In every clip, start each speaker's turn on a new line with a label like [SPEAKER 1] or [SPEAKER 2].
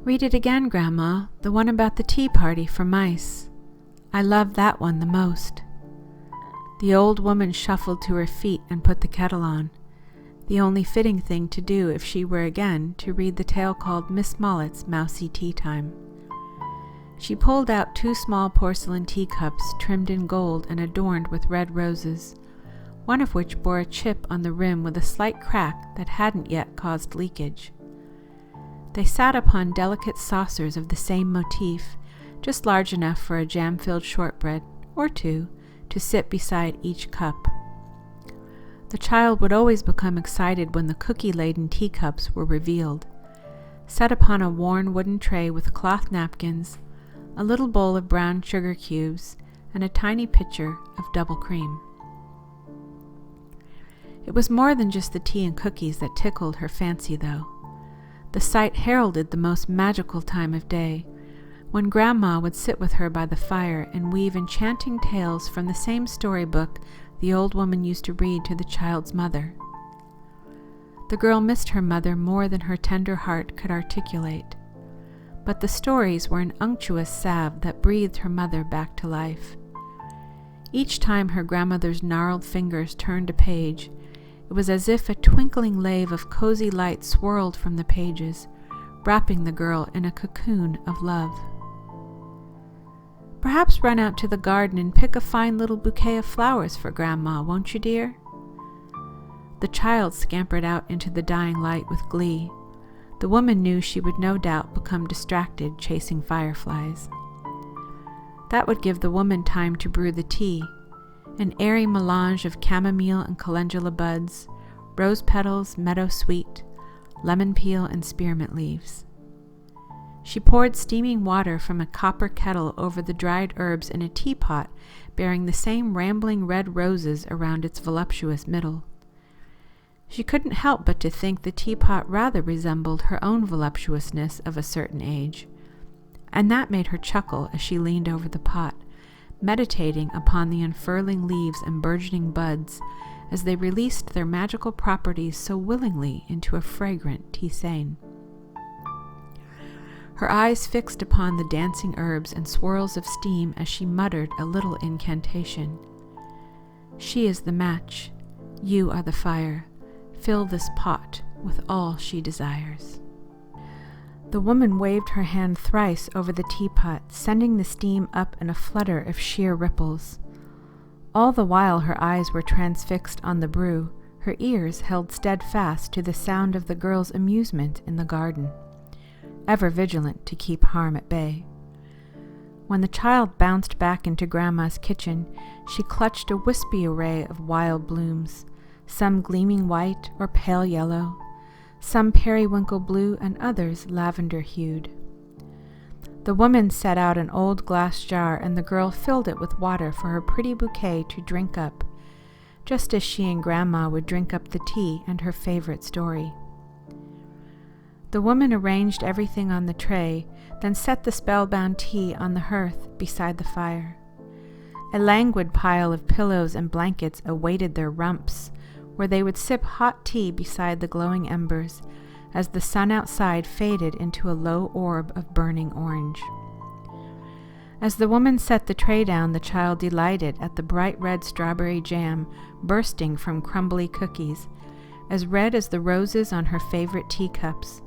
[SPEAKER 1] "Read it again, Grandma, the one about the tea party for mice. I love that one the most." The old woman shuffled to her feet and put the kettle on, the only fitting thing to do if she were again to read the tale called Miss Mollett's Mousy Tea Time. She pulled out 2 small porcelain teacups trimmed in gold and adorned with red roses, one of which bore a chip on the rim with a slight crack that hadn't yet caused leakage. They sat upon delicate saucers of the same motif, just large enough for a jam-filled shortbread, or 2, to sit beside each cup. The child would always become excited when the cookie-laden teacups were revealed, set upon a worn wooden tray with cloth napkins, a little bowl of brown sugar cubes, and a tiny pitcher of double cream. It was more than just the tea and cookies that tickled her fancy, though. The sight heralded the most magical time of day, when Grandma would sit with her by the fire and weave enchanting tales from the same storybook the old woman used to read to the child's mother. The girl missed her mother more than her tender heart could articulate, but the stories were an unctuous salve that breathed her mother back to life. Each time her grandmother's gnarled fingers turned a page, it was as if a twinkling lave of cozy light swirled from the pages, wrapping the girl in a cocoon of love. "Perhaps run out to the garden and pick a fine little bouquet of flowers for Grandma, won't you, dear?" The child scampered out into the dying light with glee. The woman knew she would no doubt become distracted chasing fireflies. That would give the woman time to brew the tea, an airy melange of chamomile and calendula buds, rose petals, meadow sweet, lemon peel, and spearmint leaves. She poured steaming water from a copper kettle over the dried herbs in a teapot bearing the same rambling red roses around its voluptuous middle. She couldn't help but to think the teapot rather resembled her own voluptuousness of a certain age, and that made her chuckle as she leaned over the pot, meditating upon the unfurling leaves and burgeoning buds as they released their magical properties so willingly into a fragrant tisane. Her eyes fixed upon the dancing herbs and swirls of steam as she muttered a little incantation. "She is the match, you are the fire. Fill this pot with all she desires." The woman waved her hand thrice over the teapot, sending the steam up in a flutter of sheer ripples. All the while her eyes were transfixed on the brew, her ears held steadfast to the sound of the girl's amusement in the garden, ever vigilant to keep harm at bay. When the child bounced back into Grandma's kitchen, she clutched a wispy array of wild blooms, some gleaming white or pale yellow, some periwinkle blue and others lavender-hued. The woman set out an old glass jar, and the girl filled it with water for her pretty bouquet to drink up, just as she and Grandma would drink up the tea and her favorite story. The woman arranged everything on the tray, then set the spellbound tea on the hearth beside the fire. A languid pile of pillows and blankets awaited their rumps, where they would sip hot tea beside the glowing embers as the sun outside faded into a low orb of burning orange. As the woman set the tray down, the child delighted at the bright red strawberry jam bursting from crumbly cookies, as red as the roses on her favorite teacups,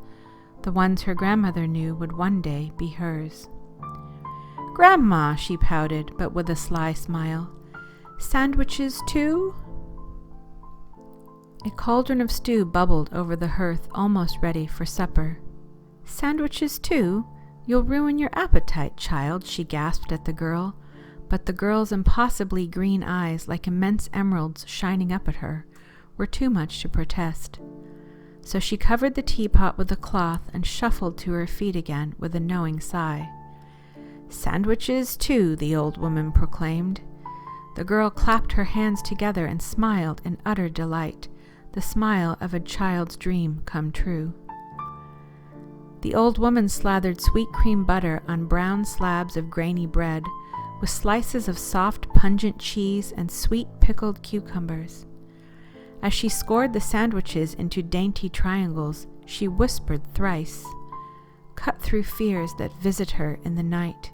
[SPEAKER 1] the ones her grandmother knew would one day be hers. "Grandma," she pouted, but with a sly smile, "sandwiches too?" A cauldron of stew bubbled over the hearth, almost ready for supper. "Sandwiches too? You'll ruin your appetite, child," she gasped at the girl, but the girl's impossibly green eyes, like immense emeralds shining up at her, were too much to protest. So she covered the teapot with a cloth and shuffled to her feet again with a knowing sigh. "Sandwiches too," the old woman proclaimed. The girl clapped her hands together and smiled in utter delight, the smile of a child's dream come true. The old woman slathered sweet cream butter on brown slabs of grainy bread, with slices of soft, pungent cheese and sweet pickled cucumbers. As she scored the sandwiches into dainty triangles, she whispered thrice, cut through fears that visit her in the night,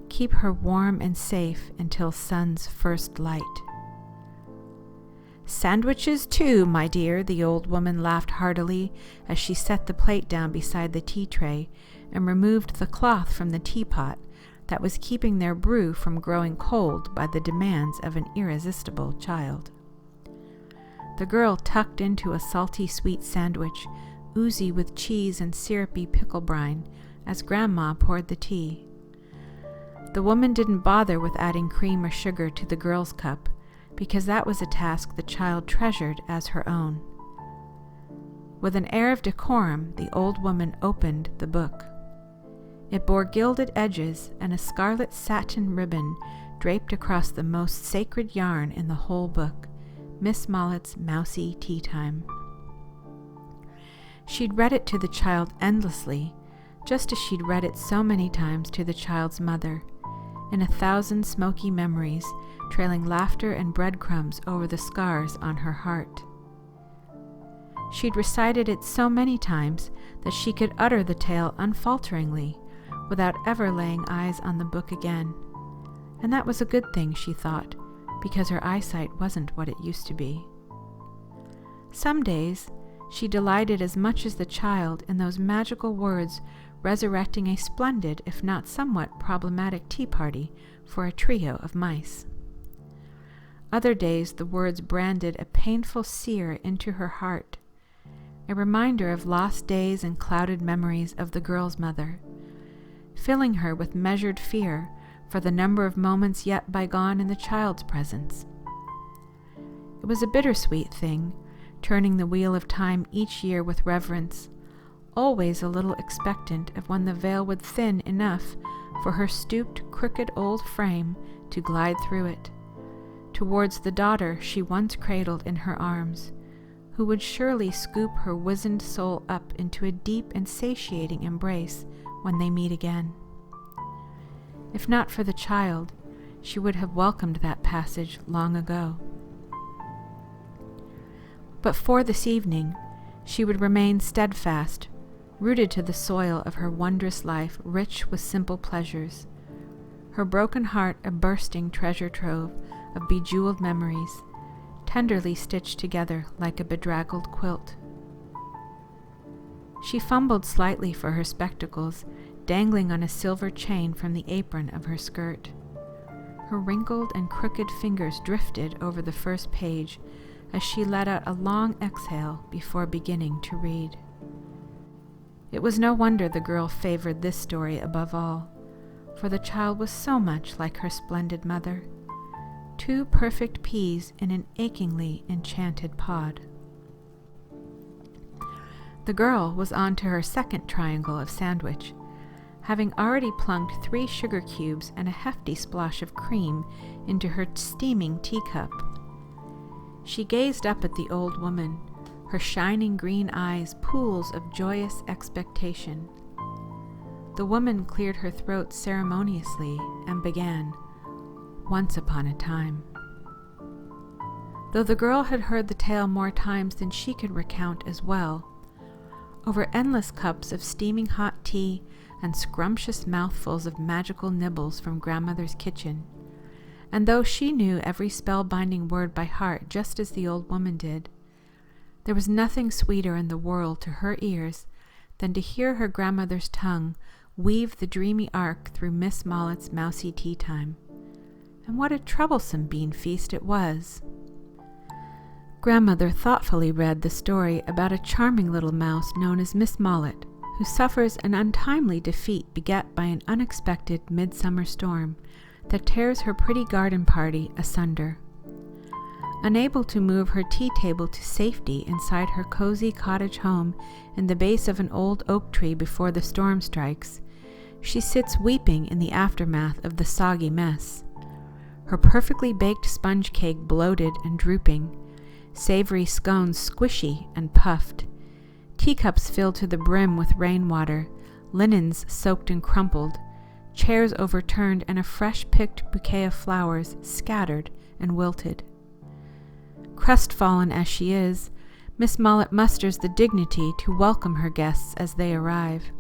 [SPEAKER 1] keep her warm and safe until sun's first light. "Sandwiches too, my dear," the old woman laughed heartily as she set the plate down beside the tea tray and removed the cloth from the teapot that was keeping their brew from growing cold by the demands of an irresistible child. The girl tucked into a salty sweet sandwich, oozy with cheese and syrupy pickle brine, as Grandma poured the tea. The woman didn't bother with adding cream or sugar to the girl's cup, because that was a task the child treasured as her own. With an air of decorum, the old woman opened the book. It bore gilded edges and a scarlet satin ribbon draped across the most sacred yarn in the whole book, Miss Mollett's Mousy Tea Time. She'd read it to the child endlessly, just as she'd read it so many times to the child's mother, in 1,000 smoky memories, trailing laughter and breadcrumbs over the scars on her heart. She'd recited it so many times that she could utter the tale unfalteringly, without ever laying eyes on the book again. And that was a good thing, she thought, because her eyesight wasn't what it used to be. Some days, she delighted as much as the child in those magical words resurrecting a splendid, if not somewhat problematic tea party for a trio of mice. Other days the words branded a painful sear into her heart, a reminder of lost days and clouded memories of the girl's mother, filling her with measured fear for the number of moments yet bygone in the child's presence. It was a bittersweet thing, turning the wheel of time each year with reverence, always a little expectant of when the veil would thin enough for her stooped, crooked old frame to glide through it, towards the daughter she once cradled in her arms, who would surely scoop her wizened soul up into a deep and satiating embrace when they meet again. If not for the child, she would have welcomed that passage long ago. But for this evening, she would remain steadfast, rooted to the soil of her wondrous life, rich with simple pleasures, her broken heart a bursting treasure trove of bejeweled memories, tenderly stitched together like a bedraggled quilt. She fumbled slightly for her spectacles, dangling on a silver chain from the apron of her skirt. Her wrinkled and crooked fingers drifted over the first page as she let out a long exhale before beginning to read. It was no wonder the girl favored this story above all, for the child was so much like her splendid mother, two perfect peas in an achingly enchanted pod. The girl was on to her second triangle of sandwich, having already plunked 3 sugar cubes and a hefty splosh of cream into her steaming teacup. She gazed up at the old woman, her shining green eyes pools of joyous expectation. The woman cleared her throat ceremoniously and began, "Once upon a time." Though the girl had heard the tale more times than she could recount as well, over endless cups of steaming hot tea and scrumptious mouthfuls of magical nibbles from Grandmother's kitchen, and though she knew every spellbinding word by heart just as the old woman did, there was nothing sweeter in the world to her ears than to hear her grandmother's tongue weave the dreamy arc through Miss Mollett's Mousy Tea Time. And what a troublesome bean feast it was! Grandmother thoughtfully read the story about a charming little mouse known as Miss Mollett, who suffers an untimely defeat beget by an unexpected midsummer storm that tears her pretty garden party asunder. Unable to move her tea table to safety inside her cozy cottage home in the base of an old oak tree before the storm strikes, she sits weeping in the aftermath of the soggy mess, her perfectly baked sponge cake bloated and drooping, savory scones squishy and puffed, teacups filled to the brim with rainwater, linens soaked and crumpled, chairs overturned, and a fresh-picked bouquet of flowers scattered and wilted. Crestfallen as she is, Miss Mollett musters the dignity to welcome her guests as they arrive.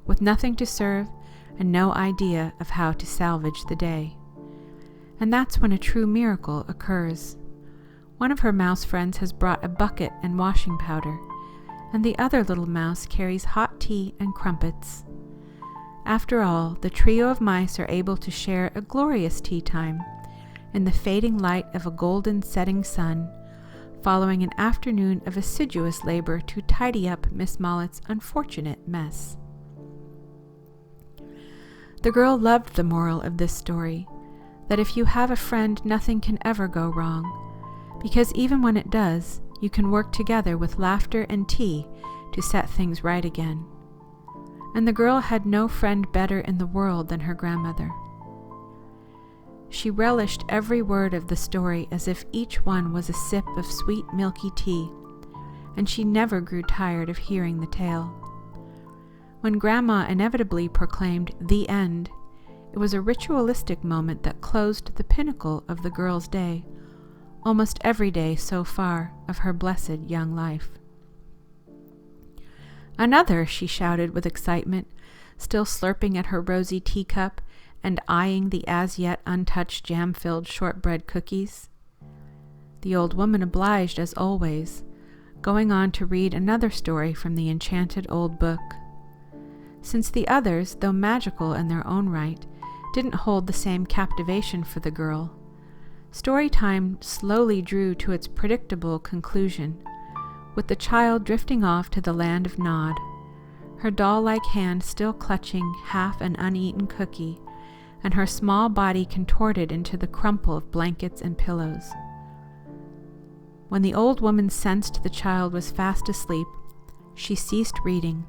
[SPEAKER 1] with nothing to serve and no idea of how to salvage the day. And that's when a true miracle occurs. One of her mouse friends has brought a bucket and washing powder, and the other little mouse carries hot tea and crumpets. After all, the trio of mice are able to share a glorious tea time in the fading light of a golden setting sun, following an afternoon of assiduous labor to tidy up Miss Mollett's unfortunate mess. The girl loved the moral of this story, that if you have a friend, nothing can ever go wrong, because even when it does, you can work together with laughter and tea to set things right again. And the girl had no friend better in the world than her grandmother. She relished every word of the story as if each one was a sip of sweet milky tea, and she never grew tired of hearing the tale. When Grandma inevitably proclaimed the end, it was a ritualistic moment that closed the pinnacle of the girl's day, almost every day so far of her blessed young life. "Another," she shouted with excitement, still slurping at her rosy teacup and eyeing the as-yet untouched jam-filled shortbread cookies. The old woman obliged as always, going on to read another story from the enchanted old book. Since the others, though magical in their own right, didn't hold the same captivation for the girl, story time slowly drew to its predictable conclusion, with the child drifting off to the land of Nod, her doll-like hand still clutching half an uneaten cookie, and her small body contorted into the crumple of blankets and pillows. When the old woman sensed the child was fast asleep, she ceased reading,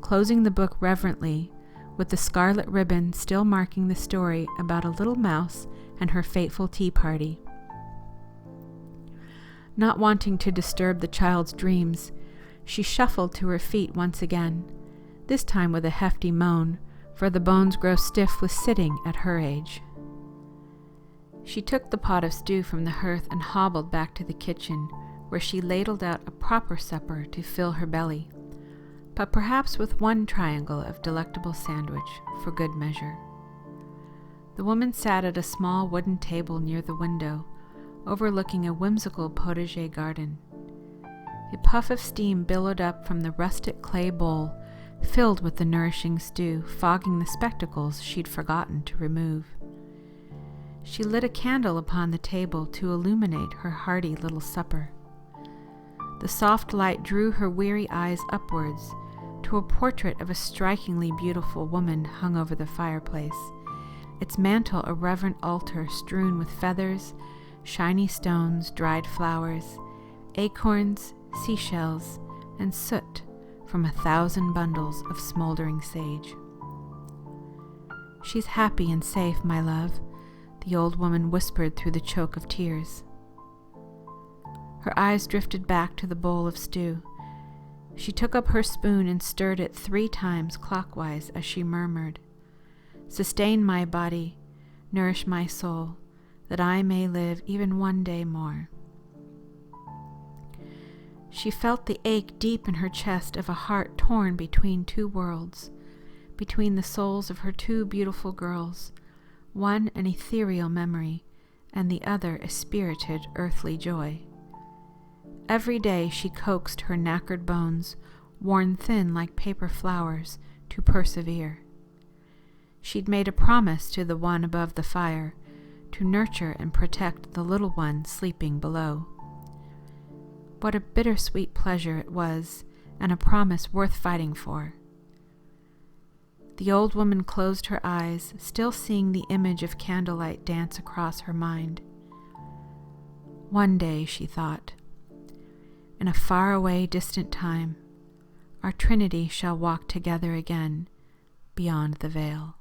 [SPEAKER 1] closing the book reverently, with the scarlet ribbon still marking the story about a little mouse and her fateful tea party. Not wanting to disturb the child's dreams, she shuffled to her feet once again, this time with a hefty moan, for the bones grow stiff with sitting at her age. She took the pot of stew from the hearth and hobbled back to the kitchen, where she ladled out a proper supper to fill her belly, but perhaps with one triangle of delectable sandwich for good measure. The woman sat at a small wooden table near the window, overlooking a whimsical potager garden. A puff of steam billowed up from the rustic clay bowl, filled with the nourishing stew, fogging the spectacles she'd forgotten to remove. She lit a candle upon the table to illuminate her hearty little supper. The soft light drew her weary eyes upwards to a portrait of a strikingly beautiful woman hung over the fireplace, its mantel a reverent altar strewn with feathers, shiny stones, dried flowers, acorns, seashells, and soot from 1,000 bundles of smoldering sage. "She's happy and safe, my love," the old woman whispered through the choke of tears. Her eyes drifted back to the bowl of stew. She took up her spoon and stirred it 3 times clockwise as she murmured, "Sustain my body, nourish my soul, that I may live even one day more." She felt the ache deep in her chest of a heart torn between 2 worlds, between the souls of her 2 beautiful girls, one an ethereal memory, and the other a spirited earthly joy. Every day she coaxed her knackered bones, worn thin like paper flowers, to persevere. She'd made a promise to the one above the fire, to nurture and protect the little one sleeping below. What a bittersweet pleasure it was, and a promise worth fighting for. The old woman closed her eyes, still seeing the image of candlelight dance across her mind. One day, she thought, in a far-away, distant time, our Trinity shall walk together again beyond the veil.